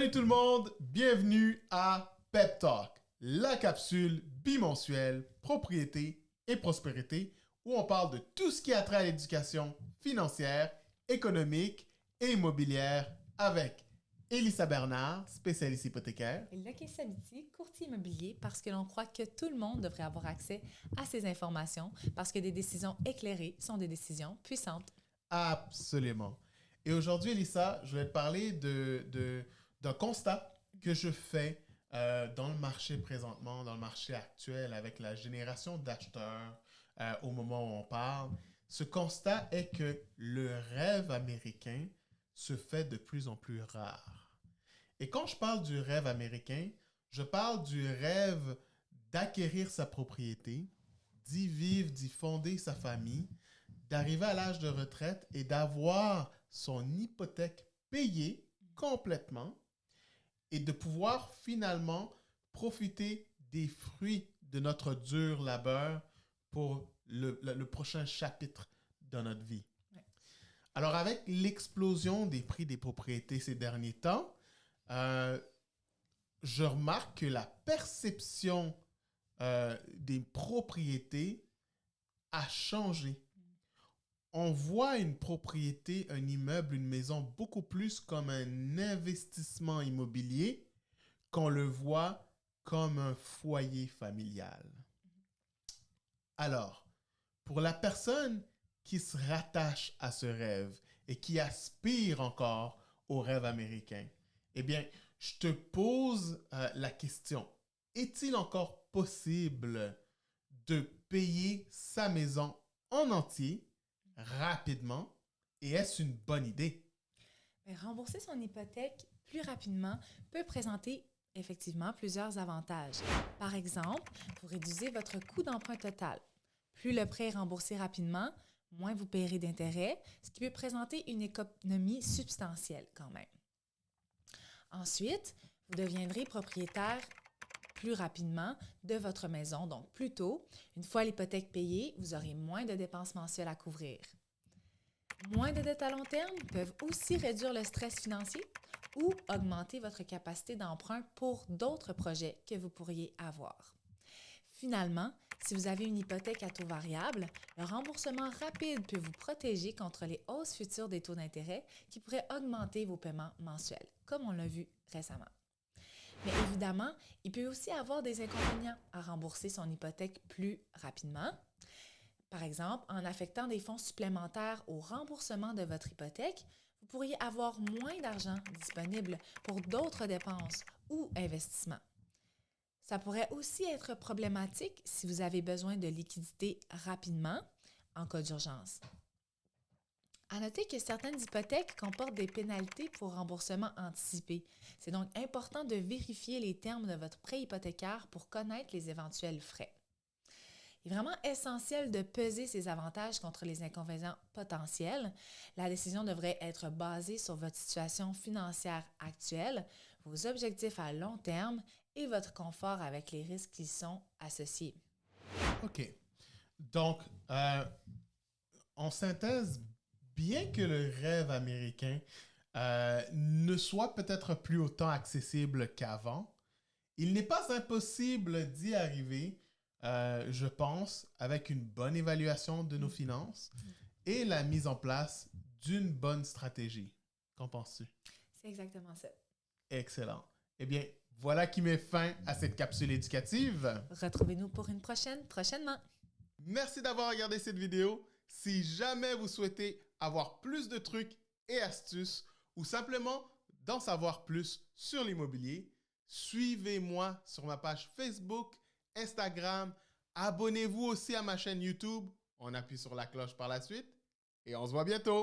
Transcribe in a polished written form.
Salut tout le monde, bienvenue à Pep Talk, la capsule bimensuelle propriété et prospérité où on parle de tout ce qui a trait à l'éducation financière, économique et immobilière avec Elissa Bernard, spécialiste hypothécaire. Et Lucky Sabiti, courtier immobilier, parce que l'on croit que tout le monde devrait avoir accès à ces informations, parce que des décisions éclairées sont des décisions puissantes. Absolument. Et aujourd'hui, Elissa, je vais te parler d'un constat que je fais dans le marché présentement, dans le marché actuel, avec la génération d'acheteurs au moment où on parle. Ce constat est que le rêve américain se fait de plus en plus rare. Et quand je parle du rêve américain, je parle du rêve d'acquérir sa propriété, d'y vivre, d'y fonder sa famille, d'arriver à l'âge de retraite et d'avoir son hypothèque payée complètement et de pouvoir finalement profiter des fruits de notre dur labeur pour le prochain chapitre de notre vie. Ouais. Alors, avec l'explosion des prix des propriétés ces derniers temps, je remarque que la perception des propriétés a changé. On voit une propriété, un immeuble, une maison beaucoup plus comme un investissement immobilier qu'on le voit comme un foyer familial. Alors, pour la personne qui se rattache à ce rêve et qui aspire encore au rêve américain, eh bien, je te pose la question, est-il encore possible de payer sa maison en entier rapidement et est-ce une bonne idée? Mais rembourser son hypothèque plus rapidement peut présenter effectivement plusieurs avantages. Par exemple, vous réduisez votre coût d'emprunt total. Plus le prêt est remboursé rapidement, moins vous paierez d'intérêts, ce qui peut présenter une économie substantielle quand même. Ensuite, vous deviendrez propriétaire plus rapidement de votre maison, donc plus tôt. Une fois l'hypothèque payée, vous aurez moins de dépenses mensuelles à couvrir. Moins de dettes à long terme peuvent aussi réduire le stress financier ou augmenter votre capacité d'emprunt pour d'autres projets que vous pourriez avoir. Finalement, si vous avez une hypothèque à taux variable, le remboursement rapide peut vous protéger contre les hausses futures des taux d'intérêt qui pourraient augmenter vos paiements mensuels, comme on l'a vu récemment. Mais évidemment, il peut aussi avoir des inconvénients à rembourser son hypothèque plus rapidement. Par exemple, en affectant des fonds supplémentaires au remboursement de votre hypothèque, vous pourriez avoir moins d'argent disponible pour d'autres dépenses ou investissements. Ça pourrait aussi être problématique si vous avez besoin de liquidités rapidement en cas d'urgence. À noter que certaines hypothèques comportent des pénalités pour remboursement anticipé. C'est donc important de vérifier les termes de votre prêt hypothécaire pour connaître les éventuels frais. Il est vraiment essentiel de peser ces avantages contre les inconvénients potentiels. La décision devrait être basée sur votre situation financière actuelle, vos objectifs à long terme et votre confort avec les risques qui y sont associés. OK. Donc, en synthèse, bien que le rêve américain ne soit peut-être plus autant accessible qu'avant, il n'est pas impossible d'y arriver, je pense, avec une bonne évaluation de nos finances et la mise en place d'une bonne stratégie. Qu'en penses-tu? C'est exactement ça. Excellent. Eh bien, voilà qui met fin à cette capsule éducative. Retrouvez-nous pour une prochainement. Merci d'avoir regardé cette vidéo. Si jamais vous souhaitez avoir plus de trucs et astuces ou simplement d'en savoir plus sur l'immobilier, suivez-moi sur ma page Facebook, Instagram. Abonnez-vous aussi à ma chaîne YouTube. On appuie sur la cloche par la suite et on se voit bientôt.